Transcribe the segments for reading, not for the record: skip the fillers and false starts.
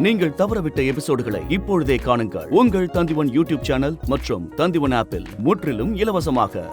நீங்கள் தவறவிட்ட எபிசோடுகளை இப்பொழுதே காணுங்கள். உங்கள் தந்திவன் யூடியூப் சேனல் மற்றும் தந்திவன் ஆப்பில் முற்றிலும் இலவசமாக.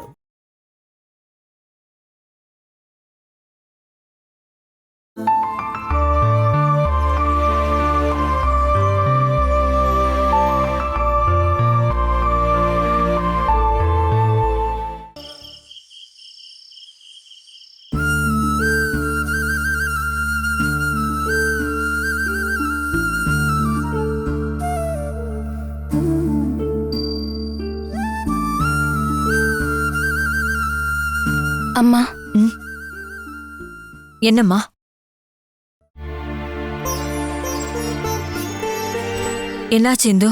அம்மா. என்னம்மா? என்னாச்சு இந்து?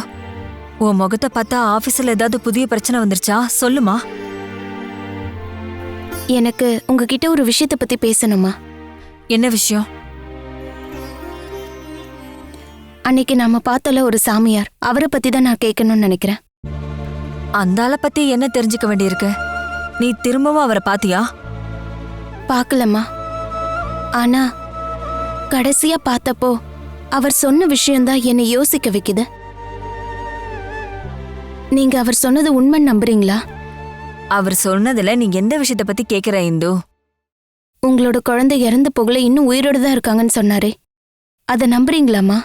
உன் முகத்தை பார்த்தா ஆபீஸ்ல ஏதாவது புதிய பிரச்சனை வந்துருச்சா? சொல்லுமா. எனக்கு உங்ககிட்ட ஒரு விஷயத்தை பத்தி பேசணுமா? என்ன விஷயம்? அன்னைக்கு நாம பார்த்தல ஒரு சாமியார், அவரை பத்தி தான் நான் கேட்கணும்னு நினைக்கிறேன். அந்த ஆளை பத்தி என்ன தெரிஞ்சுக்க வேண்டியிருக்கு? நீ திரும்பவும் அவரை பாத்தியா? பார்க்கலம்மா. ஆனா கடைசியா பார்த்தப்போ அவர் சொன்ன விஷயம்தான் என்னை யோசிக்க வைக்குது. நீங்க அவர் சொன்னது உண்மை நம்புறீங்களா? அவர் சொன்னதுல நீ எந்த விஷயத்தை பத்தி கேக்குற இந்து? உங்களோட குழந்தை இறந்து போகல, இன்னும் உயிரோட தான் இருக்காங்கன்னு சொன்னாரே, அதை நம்புறீங்களாமா?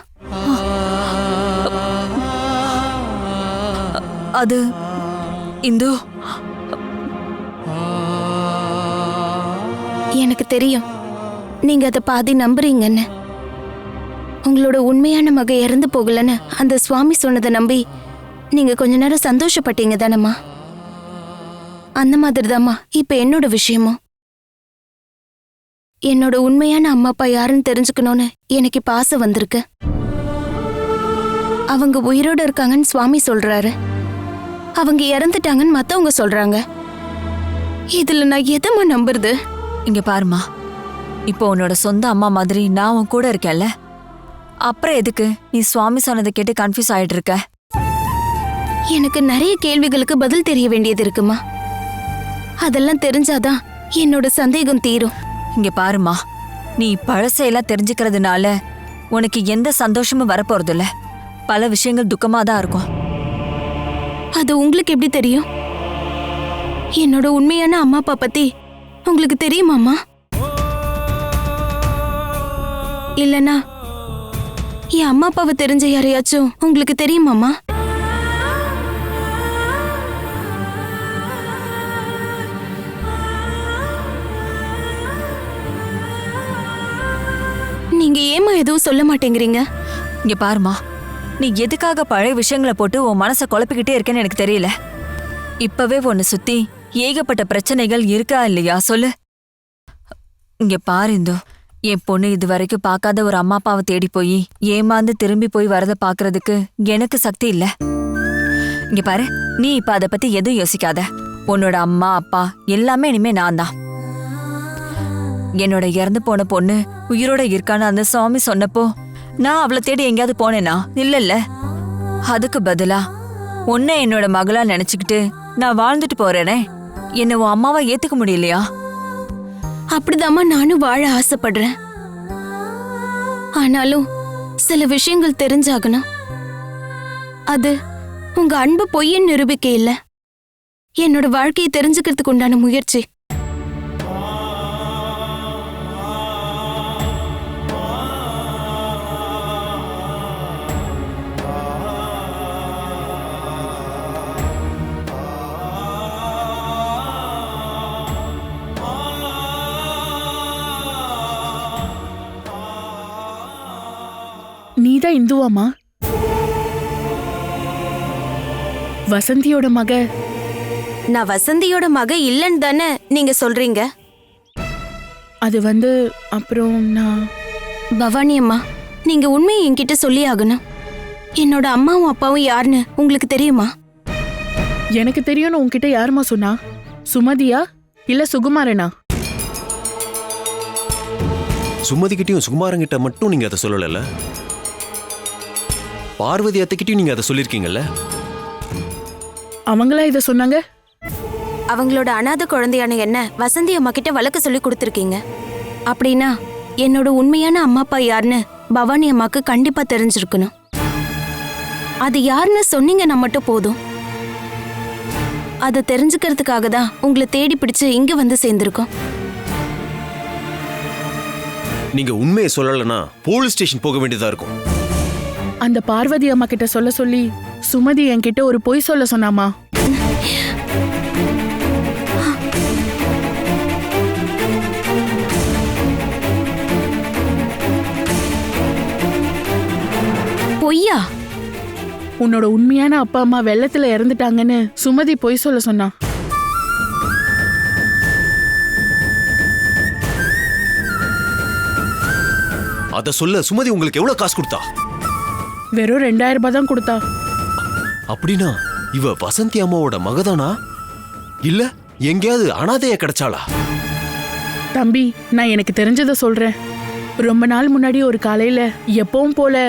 அது இந்து, எனக்கு தெரியும் நீங்க அதை பாதி நம்புறீங்கன்னு. உங்களோட உண்மையான மக இறந்து போகலன்னு அந்த சுவாமி சொன்னதை நம்பி நீங்க கொஞ்ச நேரம் சந்தோஷப்பட்டீங்க தானம்மா? அந்த மாதிரி தாம்மா இப்ப என்னோட விஷயமும். என்னோட உண்மையான அம்மா அப்பா யாருன்னு தெரிஞ்சுக்கணும்னு எனக்கு இப்ப ஆசை வந்திருக்கு. அவங்க உயிரோட இருக்காங்கன்னு சுவாமி சொல்றாரு, அவங்க இறந்துட்டாங்கன்னு மத்தவங்க சொல்றாங்க. இதுல நான் எதம்மா நம்புறது? இங்க பாருமா, இப்போ உன்னோட சொந்த அம்மா மாதிரி நான் உன் கூட இருக்கேன்ல, அப்புறம் எதுக்கு நீ சுவாமி சொன்னதை கேட்டு கன்ஃபியூஸ் ஆயிட்டு இருக்க? எனக்கு நிறைய கேள்விகளுக்கு பதில் தெரிய வேண்டியது இருக்குமா. அதெல்லாம் தெரிஞ்சாதான் என்னோட சந்தேகம் தீரும். இங்க பாருமா, நீ பழசையெல்லாம் தெரிஞ்சுக்கிறதுனால உனக்கு எந்த சந்தோஷமும் வரப்போறதில்ல. பல விஷயங்கள் துக்கமா தான் இருக்கும். அது உங்களுக்கு எப்படி தெரியும்? என்னோட உண்மையான அம்மா அப்பா பத்தி உங்களுக்கு தெரியுமாமா? இல்லனா என் அம்மா அப்பாவை தெரிஞ்ச யாரையாச்சும் உங்களுக்கு தெரியுமாமா? நீங்க ஏமா எதுவும் சொல்ல மாட்டேங்கிறீங்க? இங்க பாருமா, நீ எதுக்காக பழைய விஷயங்களை போட்டு உன் மனசை குழப்பிக்கிட்டே இருக்கேன்னு எனக்கு தெரியல. இப்பவே உன்னை சுத்தி ஏகப்பட்ட பிரச்சனைகள் இருக்கா இல்லையா சொல்லு. இங்க பாரு இந்து, என் பொண்ணு இது வரைக்கும் பார்க்காத ஒரு அம்மா அப்பாவை தேடி போய் ஏமாந்து திரும்பி போய் வரத பாக்குறதுக்கு எனக்கு சக்தி இல்ல. இங்க பாரு, நீ இப்ப அதை பத்தி எதுவும் யோசிக்காத. உன்னோட அம்மா அப்பா எல்லாமே இனிமே நான் தான். என்னோட இறந்து போன பொண்ணு உயிரோட இருக்கான்னு அந்த சுவாமி சொன்னப்போ நான் அவளை தேடி எங்கேயாவது போனேனா? இல்லல்ல. அதுக்கு பதிலா உன்னை என்னோட மகளா நினைச்சுக்கிட்டு நான் வாழ்ந்துட்டு போறேனே, என்ன உன் அம்மாவா ஏத்துக்க முடியலையா? அப்படிதாம்மா நானும் வாழ ஆசைப்படுறேன். ஆனாலும் சில விஷயங்கள் தெரிஞ்சாகணும். அது உங்க அன்பு பொய்ன்னு நிரூபிக்க இல்ல, என்னோட வாழ்க்கையை தெரிஞ்சுக்கிறதுக்கு உண்டான முயற்சி. நீதான் இந்துவாமா? வசந்தியோட மக? நான் வசந்தியோட மக இல்லன்னு தானே நீங்க சொல்றீங்க? அது அப்புறம் நான் பவானி அம்மா, நீங்க உண்மையை என்கிட்ட சொல்லி ஆகணும். என்னோட அம்மாவும் அப்பாவும் யாருன்னு உங்களுக்கு தெரியுமா? எனக்கு தெரியும்னு உன்கிட்ட யாருமா சொன்னா? சுமதியா இல்ல சுகுமாரனா? சுமதிக்கிட்டையும் சுகுமாரங்கிட்ட மட்டும் நீங்க அதை சொல்லல, பார்வதி அத்தைக்கிட்டையும் நீங்க அதை சொல்லிருக்கீங்கல்ல. அவங்களா இதை சொன்னாங்க? அவங்களோட அனாதை குழந்தையான என்ன வசந்தி அம்மா கிட்ட வழக்கு சொல்லி கொடுத்துருக்கீங்க. அப்படின்னா என்னோட உண்மையான அம்மா அப்பா யாருன்னு பவானி அம்மாக்கு கண்டிப்பா தெரிஞ்சிருக்கணும். அது யாருன்னு சொன்னீங்கன்னா மட்டும் போதும். அதை தெரிஞ்சுக்கிறதுக்காக தான் உங்களை தேடி பிடிச்சு இங்க வந்து சேர்ந்திருக்கோம். நீங்க உண்மையை சொல்லலைன்னா போலீஸ் ஸ்டேஷன் போக வேண்டியதா இருக்கும். அந்த பார்வதி அம்மா கிட்ட சொல்ல சொல்லி சுமதி என்கிட்ட ஒரு பொய் சொல்ல சொன்னாமா. பொய்யா? உன்னோட உண்மையான அப்பா அம்மா வெள்ளத்துல இறந்துட்டாங்கன்னு சுமதி பொய் சொல்ல சொன்னா. அத சொல்ல சுமதி உங்களுக்கு எவ்வளவு காசு கொடுத்தா? வெறும் 2000 ரூபாய் தான் கொடுத்தா. அப்படின்னா இவ வசந்தி அம்மாவோட மகதானா? இல்ல எங்கேயாவது அனாதையா கிடைச்சாளா? தம்பி, நான் எனக்கு தெரிஞ்சதை சொல்றேன். ரொம்ப நாள் முன்னாடி ஒரு காலையில எப்பவும் போல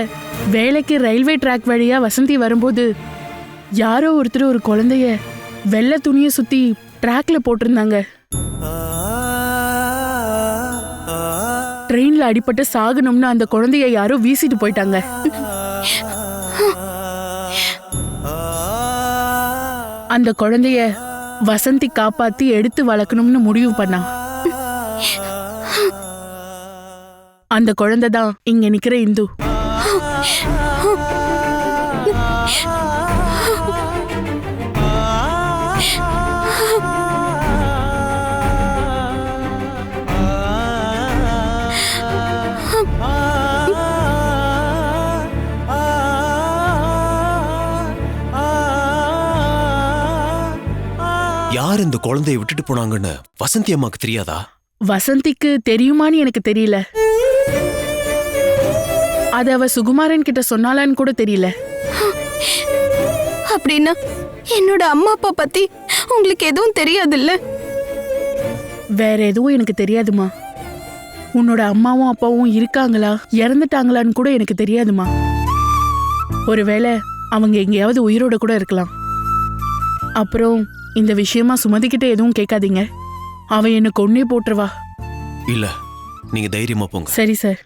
வேலைக்கு ரயில்வே ட்ராக் வழியா வசந்தி வரும்போது யாரோ ஒருத்தர் ஒரு குழந்தைய வெள்ளை துணியை சுத்தி ட்ராக்ல போட்டிருந்தாங்க. ட்ரெயின்ல அடிபட்டு சாகணும்னு அந்த குழந்தைய யாரோ வீசிட்டு போயிட்டாங்க. அந்த குழந்தைய வசந்தி காப்பாத்தி எடுத்து வளர்க்கணும்னு முடிவு பண்ணா. அந்த குழந்தை தான் இங்க நிக்கிற இந்து. யார் இந்த குழந்தையை விட்டுட்டு போனாங்கன்னு வசந்தி அம்மாக்கு தெரியாதா? வசந்திக்கு தெரியுமான்னு எனக்கு தெரியல. அது அவ சுகுமாரன் கிட்ட சொன்னாலான்னு கூட தெரியல. அப்படின்னா என்னோட அம்மா அப்பா பத்தி உங்களுக்கு எதுவும் தெரியாதுல்ல? வேற எதுவும் எனக்கு தெரியாதுமா. உன்னோட அம்மாவும் அப்பாவும் இருக்காங்களா இறந்துட்டாங்களான்னு கூட எனக்கு தெரியாதுமா. ஒருவேளை அவங்க எங்கேயாவது உயிரோட கூட இருக்கலாம். அப்புறம் இந்த விஷயமா சுமதி கிட்ட எதுவும் கேட்காதீங்க. அவ என்ன கொன்னே போட்டுருவா. இல்ல, நீங்க தைரியமா போங்க. சரி சார்.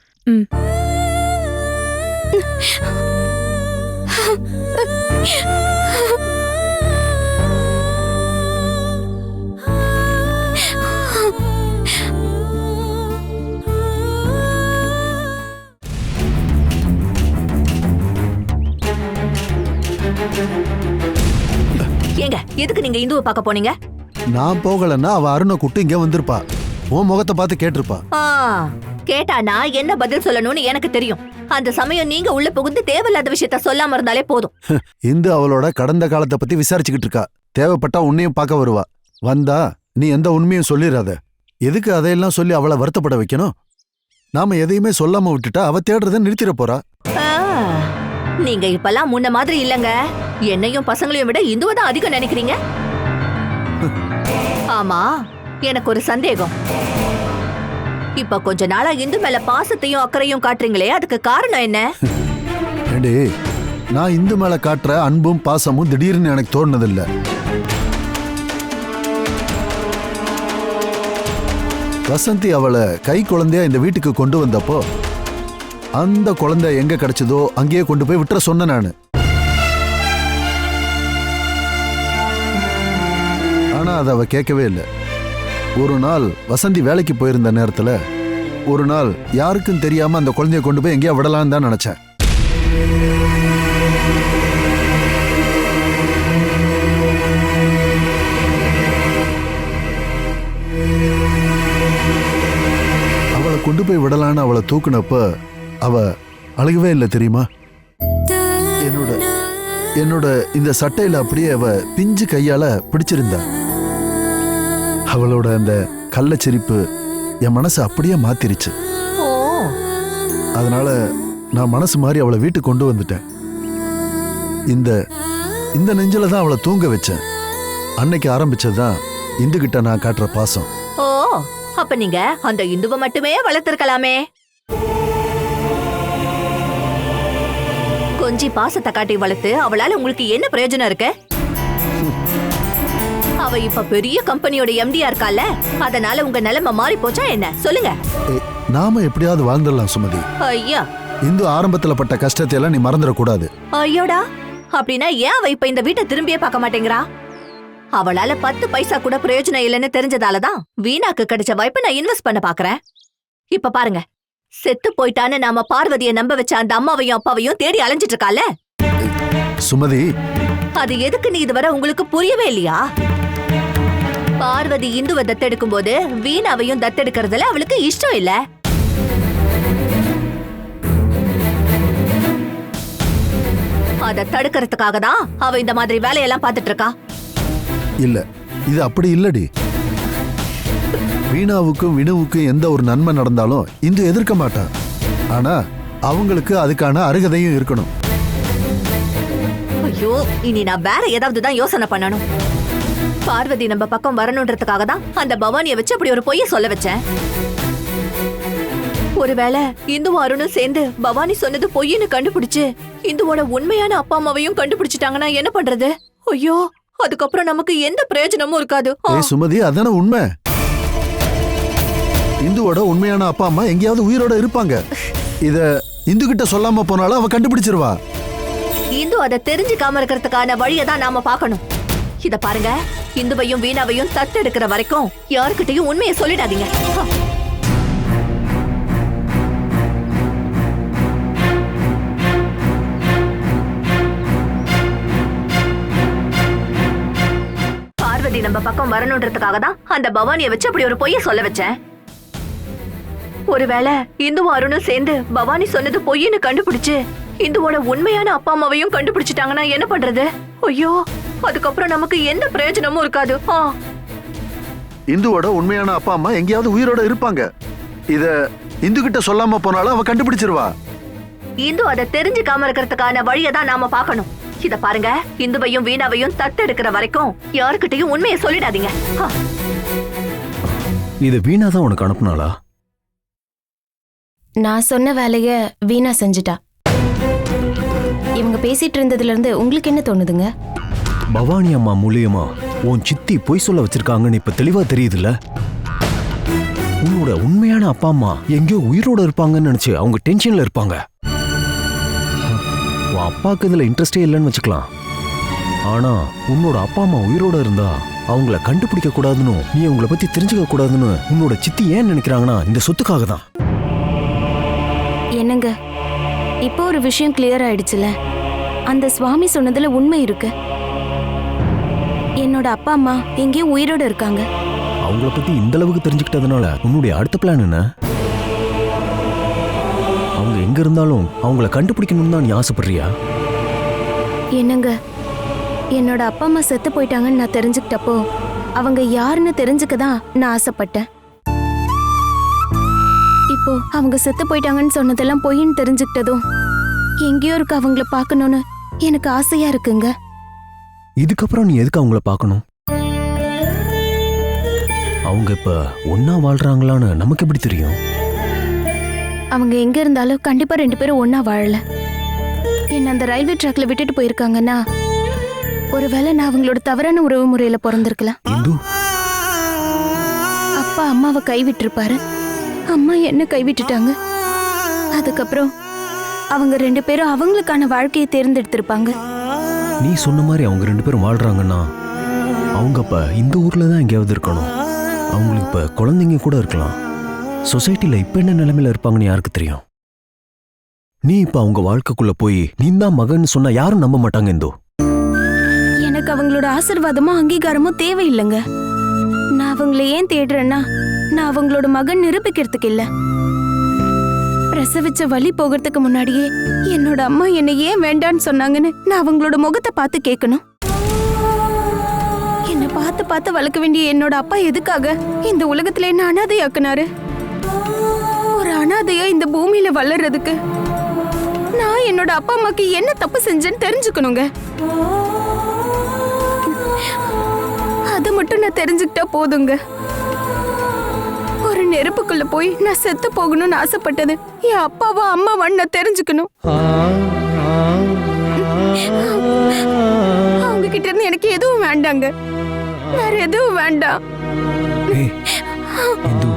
ஏங்க, எதுக்கு நீங்க இந்துவை பார்க்க போனீங்க? நான் போகலன்னா அவ அருணை கூட்டு இங்க வந்திருப்பா. உன் முகத்தை பார்த்து கேட்டிருப்பா. கேட்டானா என்ன பதில் சொல்லணும்னு எனக்கு தெரியும். அந்த சமயம் நீங்க உள்ள புகுந்து தேவையில்லாத விஷயத்த சொல்லாம இருந்தாலே போதும். இந்து அவளோட கடந்த காலத்தை பத்தி விசாரிச்சுக்கிட்டு இருக்கா. தேவைப்பட்டா உன்னையும் பார்க்க வருவா. வந்தா நீ எந்த உண்மையும் சொல்லிடாத. எதுக்கு அதையெல்லாம் சொல்லி அவளை வருத்தப்பட வைக்கணும்? நாம எதையுமே சொல்லாம விட்டுட்டா அவ தேடுறத நிறுத்திட போறா. நீங்க இப்பெல்லாம் முன்ன மாதிரி இல்லங்க. என்னையும் பசங்களையும் விட இந்துவை தான் அதிகம் நினைக்கிறீங்க. ஆமா, எனக்கு ஒரு சந்தேகம். இப்ப கொஞ்ச நாளா இந்து மேல பாசத்தையும் அக்கறையும் காட்டுறீங்களே, அதுக்கு காரணம் என்ன? ஏண்டே, நான் இந்து மேல காட்டுற அன்பும் பாசமும் திடீர்னு எனக்கு தோணுனதில்ல. வசந்தி அவளை கை குழந்தையா இந்த வீட்டுக்கு கொண்டு வந்தப்போ அந்த குழந்தை எங்க கிடைச்சதோ அங்கேயே கொண்டு போய் விட்டுற சொன்ன நானு. ஆனா அதை அவ கேட்கவே இல்லை. ஒரு நாள் வசந்தி வேலைக்கு போயிருந்த நேரத்துல ஒரு நாள் யாருக்கும் தெரியாம அந்த குழந்தைய கொண்டு போய் எங்கேயா விடலான்னு தான் நினைச்சேன். அவளை கொண்டு போய் விடலான்னு அவளை தூக்குனப்ப அவ அழுகவே இல்லை தெரியுமா? என்னோட இந்த சட்டையில அப்படியே அவ பிஞ்சு கையால பிடிச்சிருந்தா. அவளோட அந்த கள்ளச்சிரிப்பு என் மனசை அப்படியே மாத்திருச்சு. அதனால நான் மனசு மாறி அவளை வீட்டுக்கு கொண்டு வந்துட்டேன். இந்த நெஞ்சில தான் அவளை தூங்க வச்சேன். அன்னைக்கு ஆரம்பிச்சதுதான் இந்துகிட்ட நான் காட்டுற பாசம். ஓ, அப்ப நீங்க அந்த இந்துவை மட்டுமே வளர்த்திருக்கலாமே. கொஞ்சி பாசத்தை காட்டி வளர்த்து அவளால உங்களுக்கு என்ன பிரயோஜனம் இருக்கு? அவ இப்ப பெரிய கம்பெனியோட எம்டியா இருக்கால, அதனால உங்க நிலைமை மாறி போச்சா என்ன? சொல்லுங்க. நாம எப்படியாவது வாழ்ந்துடலாம் சுமதி. ஐயா, இந்து ஆரம்பத்துல பட்ட கஷ்டத்தை எல்லாம் நீ மறந்துடக்கூடாது. ஐயோடா, அப்படின்னா ஏன் அவ இப்ப இந்த வீட்டை திரும்பியே பார்க்க மாட்டேங்கிறா? அவளால 10 பைசா கூட பிரயோஜனம் இல்லைன்னு தெரிஞ்சதாலதான் வீணாக்கு கிடைச்ச வாய்ப்பை நான் இன்வெஸ்ட் பண்ண பாக்குறேன். இப்ப பாருங்க, செத்து போயிட்டான்னு நாம பார்வதியை நம்ப வச்ச அந்த அம்மாவையும் அப்பாவையும் தேடி அலைஞ்சிட்டு இருக்கால. சுமதி, அது எதுக்கு நீ இதுவரை உங்களுக்கு புரியவே இல்லையா? பார்வதி இந்துவை தத்தெடுக்கும் போது வீணாவையும் தத்தெடுக்கிறதுல அவளுக்கு இஷ்டம் இல்ல. அத தடுக்கிறதுக்காக தான் அவ இந்த மாதிரி வேலையெல்லாம் பார்த்துட்டு இருக்கா. இல்ல, இது அப்படி இல்லடி. வீணாவுக்கும் வினுவுக்கும் எந்த ஒரு நன்மை நடந்தாலும் இந்து எதிர்க்க மாட்டா. ஆனா அவங்களுக்கு அதுக்கான அருகதையும் இருக்கணும். ஐயோ, இனி நான் வேற ஏதாவது தான் யோசனை பண்ணணும். பார்வதி நம்ம பக்கம் வரணுன்றதுக்காக தான் அந்த பவானியை வச்சு அப்படி ஒரு பொய்ய சொல்ல வச்சேன். ஒருவேளை இந்துவும் அருணும் சேர்ந்து பவானி சொன்னது பொய்ன்னு கண்டுபிடிச்சு இந்துவோட உண்மையான அப்பா அம்மாவையும் கண்டுபிடிச்சிட்டாங்கன்னா என்ன பண்றது? ஐயோ, அதுக்கப்புறம் நமக்கு எந்த பிரயோஜனமும் இருக்காது. ஏய் சுமதி, அதான உண்மை. இந்துவோட உண்மையான அப்பா அம்மா எங்கேயாவது உயிரோட இருப்பாங்க. இத இந்து கிட்ட சொல்லாம போனாலும் அவ கண்டுபிடிச்சிருவா. இந்து அதை தெரிஞ்சுக்காம இருக்கிறதுக்கான வழியை தான் நாம பார்க்கணும். இத பாருங்க, இந்துவையும் வீணாவையும் தத்தெடுக்கிற வரைக்கும் யாருக்கிட்டையும் உண்மையை சொல்லிடாதீங்க. பார்வதி நம்ம பக்கம் வரணுன்றதுக்காக தான் அந்த பவானியை வச்சு அப்படி ஒரு பொய்ய சொல்ல வச்சேன். ஒருவேளை இந்துவும் அருணும் சேர்ந்து பவானி சொன்னது பொய்ன்னு கண்டுபிடிச்சு இந்துவோட உண்மையான அப்பா அம்மாவையும் கண்டுபிடிச்சிட்டாங்கன்னா என்ன பண்றது? ஐயோ, அதுக்கப்புறம் நமக்கு எந்த பிரயோஜனமும் இருக்காது. இந்துவோட உண்மையான அப்பா அம்மா எங்கேயாவது உயிரோட இருப்பாங்க. இத இந்து கிட்ட சொல்லாம போனாலும் அவ கண்டுபிடிச்சிருவா. இந்து அதை தெரிஞ்சுக்காம இருக்கிறதுக்கான வழியை தான் நாம பார்க்கணும். இத பாருங்க, இந்துவையும் வீணாவையும் தத்தெடுக்கிற வரைக்கும் யாருக்கிட்டையும் உண்மையை சொல்லிடாதீங்க. இது வீணா தான் உனக்கு அனுப்புனாளா? நான் சொன்ன வேலைய வீணா செஞ்சுட்டா. இவங்க பேசிட்டு இருந்ததுல இருந்து உங்களுக்கு என்ன தோணுதுங்க? பவானி அம்மா மூலியமா உன் சித்தி பொய் சொல்ல வச்சிருக்காங்கன்னு இப்ப தெளிவா தெரியுதுல்ல? உன்னோட உண்மையான அப்பா அம்மா எங்கேயோ உயிரோட இருப்பாங்கன்னு நினைச்சு அவங்க டென்ஷன்ல இருப்பாங்க. உன் அப்பாவுக்கு இதுல இன்ட்ரெஸ்டே இல்லைன்னு வச்சுக்கலாம். ஆனா உன்னோட அப்பா அம்மா உயிரோட இருந்தா அவங்கள கண்டுபிடிக்க கூடாதுன்னு, நீ அவங்கள பத்தி தெரிஞ்சுக்க கூடாதுன்னு உன்னோட சித்தி ஏன் நினைக்கிறாங்கன்னா இந்த சொத்துக்காக தான். என்னங்க, இப்போ ஒரு விஷயம் கிளியர் ஆயிடுச்சுல. அந்த சுவாமி சொன்னதுல உண்மை இருக்கு. என்னோட அப்பா அம்மா எங்கேயோ உயிரோட இருக்காங்க. அவங்கள பத்தி இந்த அளவுக்கு தெரிஞ்சுக்கிட்டதுனால உன்னுடைய அடுத்த பிளான் என்ன? அவங்க எங்க இருந்தாலும் அவங்கள கண்டுபிடிக்கணும்னு தான் நீ ஆசைப்படுறியா? என்னங்க, என்னோட அப்பா அம்மா செத்து போயிட்டாங்கன்னு நான் தெரிஞ்சுக்கிட்டப்போ அவங்க யாருன்னு தெரிஞ்சுக்க தான் நான் ஆசைப்பட்டேன். இப்போ அவங்க செத்து போயிட்டாங்கன்னு சொன்னதெல்லாம் பொய்ன்னு தெரிஞ்சுக்கிட்டதும் எங்கேயோ இருக்கு அவங்கள பார்க்கணும்னு எனக்கு ஆசையா இருக்குங்க. இதுக்கப்புறம் நீ எதுக்கு அவங்கள பார்க்கணும்? அவங்க இப்ப ஒன்னா வாழ்றாங்களான்னு நமக்கு எப்படி தெரியும்? அவங்க எங்க இருந்தாலும் கண்டிப்பா 2 பேரும் ஒன்னா வாழல. என்ன அந்த ரயில்வே ட்ராக்ல விட்டுட்டு போயிருக்காங்கன்னா ஒருவேளை நான் அவங்களோட தவறான உறவு முறையில பிறந்திருக்கலாம். இந்து, அப்பா அம்மாவை கைவிட்டிருப்பாரு, அம்மா என்ன கைவிட்டுட்டாங்க. அதுக்கப்புறம் அவங்க 2 பேரும் அவங்களுக்கான வாழ்க்கையை தேர்ந்தெடுத்திருப்பாங்க. நீ சொன்ன மாதிரி அவங்க 2 பேரும் வாழ்றாங்கன்னா அவங்க அப்ப இந்த ஊர்ல தான் எங்கேயாவது இருக்கணும். அவங்களுக்கு இப்ப குழந்தைங்க கூட இருக்கலாம். சொசைட்டில இப்ப என்ன நிலைமையில இருப்பாங்கன்னு யாருக்கு தெரியும்? நீ இப்ப அவங்க வாழ்க்கைக்குள்ள போய் நீ தான் மகன் சொன்னா யாரும் நம்ப மாட்டாங்க. இந்து, எனக்கு அவங்களோட ஆசீர்வாதமும் அங்கீகாரமும் தேவையில்லைங்க. நான் அவங்கள ஏன் தேடுறேன்னா நான் அவங்களோட மகன் நிரூபிக்கிறதுக்கு இல்ல. பிரசவிச்ச வலி போகிறதுக்கு முன்னாடியே என்னோட அம்மா என்னை ஏன் வேண்டான்னு சொன்னாங்கன்னு நான் அவங்களோட முகத்தை பார்த்து கேட்கணும். என்னை பார்த்து பார்த்து வளர்க்க வேண்டிய என்னோட அப்பா எதுக்காக இந்த உலகத்துல என்ன அனாதையாக்குனாரு? ஒரு அனாதையா இந்த பூமியில வளர்றதுக்கு நான் என்னோட அப்பா அம்மாக்கு என்ன தப்பு செஞ்சேன்னு தெரிஞ்சுக்கணுங்க. அது மட்டும் நான் தெரிஞ்சுக்கிட்டா போதுங்க. ஒரு நெருப்புக்குள்ள போய் நான் செத்து போகணும்னு ஆசைப்பட்டது என் அப்பாவா அம்மாவான்னு நான் தெரிஞ்சுக்கணும். அவங்க கிட்ட இருந்து எனக்கு எதுவும் வேண்டாங்க, வேற எதுவும் வேண்டாம். இந்து,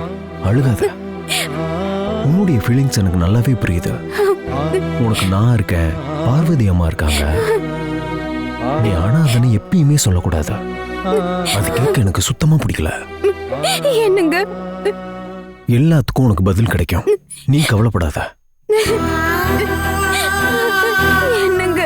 அழுகாத. உன்னுடைய ஃபீலிங்ஸ் எனக்கு நல்லாவே புரியுது. உனக்கு நான் இருக்கேன், பார்வதி அம்மா இருக்காங்க. நீ அனாதைன்னு எப்பயுமே சொல்லக்கூடாது. அது கேட்க எனக்கு சுத்தமா பிடிக்கல. என்னங்க? எல்லாத்துக்கும் உனக்கு பதில் கிடைக்கும், நீ கவலைப்படாத. என்னங்க?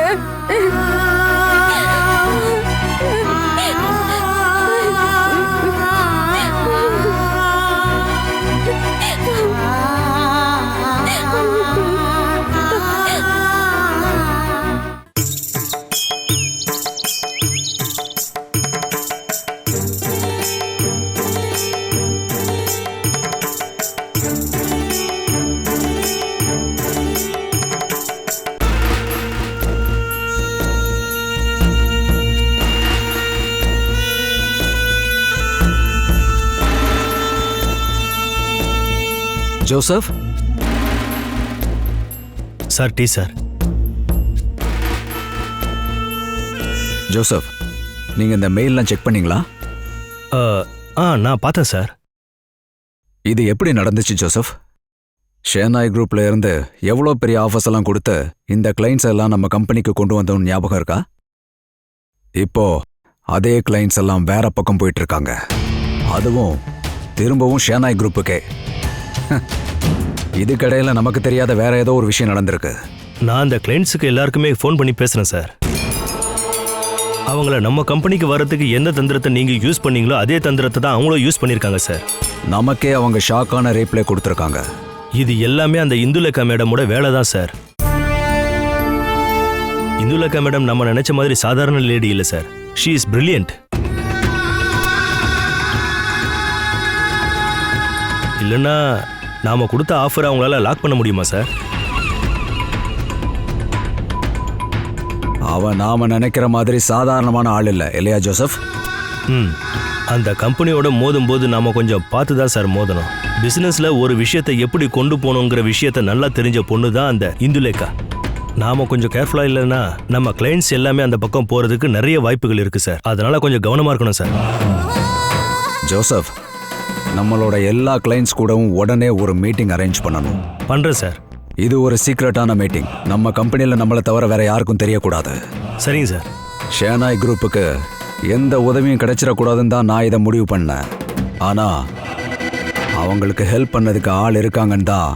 Joseph sir, tea sir. Joseph, நீங்க இந்த மெயில்லாம் செக் பண்ணீங்களா? நான் பார்த்தேன் சார். இது எப்படி நடந்துச்சு ஜோசப்? ஷேனாய் குரூப்ல இருந்து எவ்வளோ பெரிய ஆஃபர்ஸ் எல்லாம் கொடுத்து இந்த கிளைண்ட்ஸ் எல்லாம் நம்ம கம்பெனிக்கு கொண்டு வந்தோம்னு ஞாபகம் இருக்கா? இப்போ அதே கிளைண்ட்ஸ் எல்லாம் வேற பக்கம் போயிட்டு இருக்காங்க, அதுவும் திரும்பவும் ஷேனாய் குரூப்புக்கே. இதுக்கடையில நமக்கு தெரியாத வேற ஏதோ ஒரு விஷயம் நடந்திருக்கு. நான் அந்த கிளைண்ட்ஸுக்கு எல்லாருக்குமே ஃபோன் பண்ணி பேசுறேன் சார். அவங்கள நம்ம கம்பெனிக்கு வரதுக்கு எந்த தந்திரத்தை நீங்க யூஸ் பண்ணீங்களோ அதே தந்திரத்தை தான் அவங்களும் யூஸ் பண்ணியிருக்காங்க சார். நமக்கே அவங்க ஷாக்கான ரீப்ளே கொடுத்துருக்காங்க. இது எல்லாமே அந்த இந்துலேகா மேடமோட வேலை தான் சார். இந்துலேகா மேடம் நம்ம நினைச்ச மாதிரி சாதாரண லேடி இல்லை சார். She is brilliant. இல்லைன்னா நாம கொடுத்த ஆஃபரை அவங்களால லாக் பண்ண முடியுமா சார்? அவன் நாம நினைக்கிற மாதிரி சாதாரணமான ஆள் இல்லை இல்லையா ஜோசப்? அந்த கம்பெனியோட மோதும் போது நாம கொஞ்சம் பார்த்து தான் சார் மோதணும். பிசினஸ்ல ஒரு விஷயத்தை எப்படி கொண்டு போகணுங்கிற விஷயத்தை நல்லா தெரிஞ்ச பொண்ணு தான் அந்த இந்துலேகா. நாம கொஞ்சம் கேர்ஃபுல்லா இல்லைன்னா நம்ம கிளைண்ட்ஸ் எல்லாமே அந்த பக்கம் போறதுக்கு நிறைய வாய்ப்புகள் இருக்கு சார். அதனால கொஞ்சம் கவனமா இருக்கணும் சார். ஜோசப், நம்மளோட எல்லா கிளைண்ட்ஸ் கூடவும் உடனே ஒரு மீட்டிங் அரேஞ்ச் பண்ணணும். பண்றேன் சார். இது ஒரு சீக்ரெட்டான மீட்டிங். நம்ம கம்பெனியில் நம்மளை தவிர வேற யாருக்கும் தெரியக்கூடாது. சரிங்க சார். ஷேனாய் குரூப்புக்கு எந்த உதவியும் கிடைச்சிடக்கூடாதுன்னு தான் நான் இதை முடிவு பண்ணேன். ஆனா அவங்களுக்கு ஹெல்ப் பண்ணதுக்கு ஆள் இருக்காங்கன்னு தான்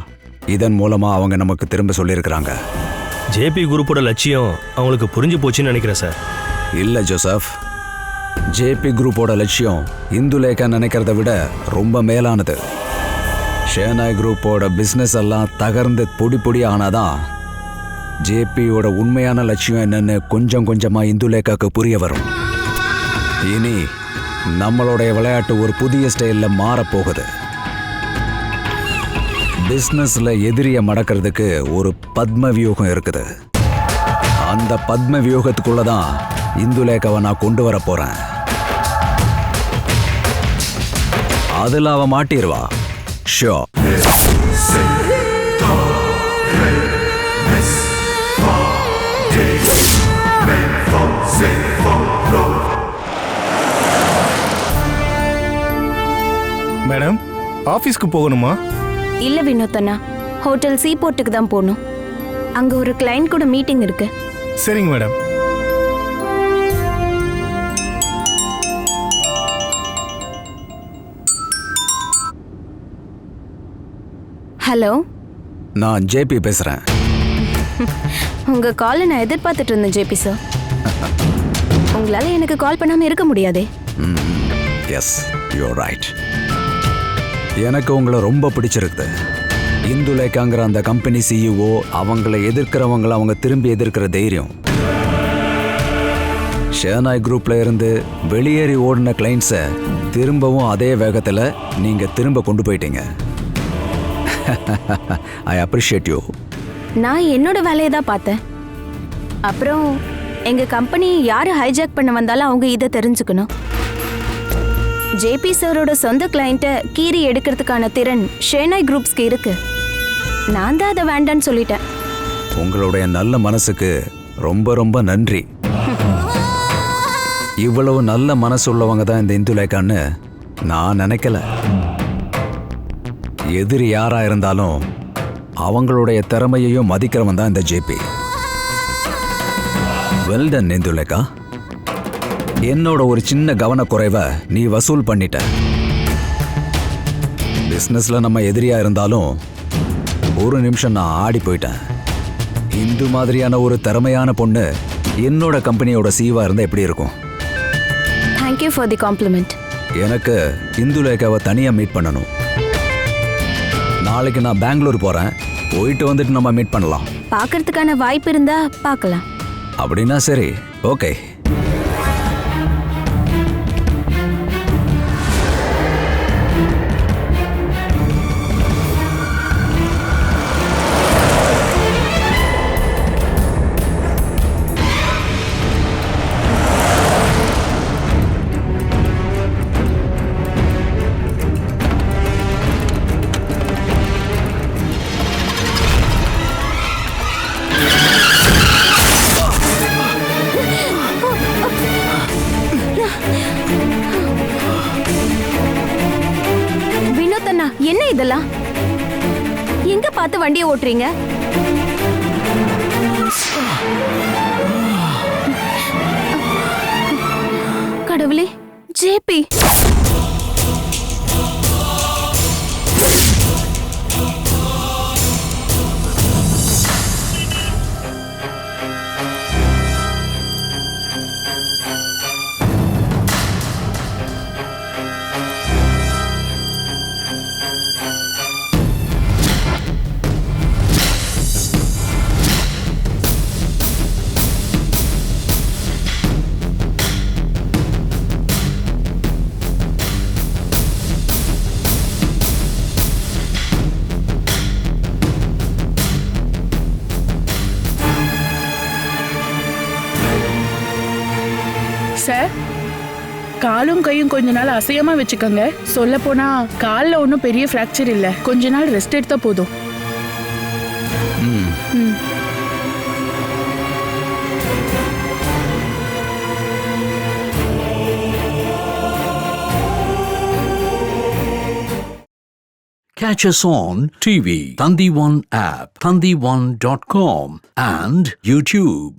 இதன் மூலமா அவங்க நமக்கு திரும்ப சொல்லியிருக்கிறாங்க. ஜேபி குரூப்போட லட்சியம் அவங்களுக்கு புரிஞ்சு போச்சுன்னு நினைக்கிறேன் சார். இல்லை ஜோசப், ஜேபி குரூப்போட லட்சியம் இந்துலேகா நினைக்கிறத விட ரொம்ப மேலானது. ஷேனாய் குரூப்போட பிஸ்னஸ் எல்லாம் தகர்ந்து பொடி பொடி ஆனாதான் ஜேபியோட உண்மையான லட்சியம் என்னன்னு கொஞ்சம் கொஞ்சமா இந்துலேகாக்கு புரிய வரும். இனி நம்மளுடைய விளையாட்டு ஒரு புதிய ஸ்டைல்ல மாறப்போகுது. பிஸ்னஸ்ல எதிரிய மடக்கிறதுக்கு ஒரு பத்ம வியூகம் இருக்குது. அந்த பத்ம வியூகத்துக்குள்ளதான் இந்துலேகாவை நான் கொண்டு வர போறேன். அதுல அவ மாட்டிடுவா. ஷோ. மேடம், ஆபீஸ்க்கு போகணுமா? இல்ல வினோத்தண்ணா, ஹோட்டல் சீ போர்ட்டுக்கு தான் போகணும். அங்க ஒரு கிளைண்ட் கூட மீட்டிங் இருக்கு. சரிங்க மேடம். ஹலோ, நான் ஜேபி பேசுறேன். உங்க காலை நான் எதிர்பார்த்துட்டு இருந்தேன் ஜேபி சார். உங்களால எனக்கு கால் பண்ணாம இருக்க முடியாதே. Yes, you're right. எனக்கு உங்களை ரொம்ப பிடிச்சிருக்குது. இந்துலேகாங்கிற அந்த கம்பெனி சிஇஓ அவங்கள எதிர்க்கிறவங்களை அவங்க திரும்பி எதிர்க்கிற தைரியம். ஷேனாய் குரூப்ல இருந்து வெளியேறி ஓடின கிளைண்ட்ஸை திரும்பவும் அதே வேகத்தில் நீங்க திரும்ப கொண்டு போயிட்டீங்க. I appreciate you. நான் என்னோட வேலையை தான் பார்த்தேன். அப்புறம் எங்க கம்பெனி யாரு ஹைஜாக் பண்ண வந்தாலும் அவங்க இதை தெரிஞ்சுக்கணும். ஜேபி சாரோட சொந்த கிளைண்ட்டை கீறி எடுக்கிறதுக்கான திறன் ஷேனாய் குரூப்ஸ்க்கு இருக்கு. நான் தான் அதை வேண்டான்னு சொல்லிட்டேன். உங்களுடைய நல்ல மனசுக்கு ரொம்ப ரொம்ப நன்றி. இவ்வளவு நல்ல மனசு உள்ளவங்க தான் இந்த இந்துலேகான்னு நான் நினைக்கல. எதிரி யாரா இருந்தாலும் அவங்களுடைய திறமையையும் மதிக்கிறவன் தான் இந்த ஜேபி. வெல்டன் இந்துலேகா, என்னோட ஒரு சின்ன கவனக்குறைவை நீ வசூல் பண்ணிட்ட. பிசினஸ்ல நம்ம எதிரியா இருந்தாலும் ஒரு நிமிஷம் நான் ஆடி போயிட்டேன். இந்து மாதிரியான ஒரு திறமையான பொண்ணு என்னோட கம்பெனியோட சீவா இருந்தா எப்படி இருக்கும்? Thank you for the compliment. எனக்கு இந்துலேகாவை தனியா மீட் பண்ணணும். நாளைக்கு நான் பெங்களூர் போறேன். போயிட்டு வந்துட்டு நம்ம மீட் பண்ணலாம். பார்க்கறதுக்கான வாய்ப்பு இருந்தா பார்க்கலாம். அப்படின்னா சரி, ஓகே. வினோத் அண்ணா, என்ன இதெல்லாம்? எங்க பார்த்து வண்டியை ஓட்டுறீங்க? கடவுளே, ஜேபி! சார், காலும் கையும் கொஞ்ச நாள் அசையாம வச்சுக்கோங்க. சொல்ல போனா காலில் ஒன்றும் பெரிய ஃப்ராக்சர் இல்லை. கொஞ்ச நாள் ரெஸ்ட் எடுத்தா போதும். ம். Catch us on TV, Thandivan app, thandivan.com and YouTube.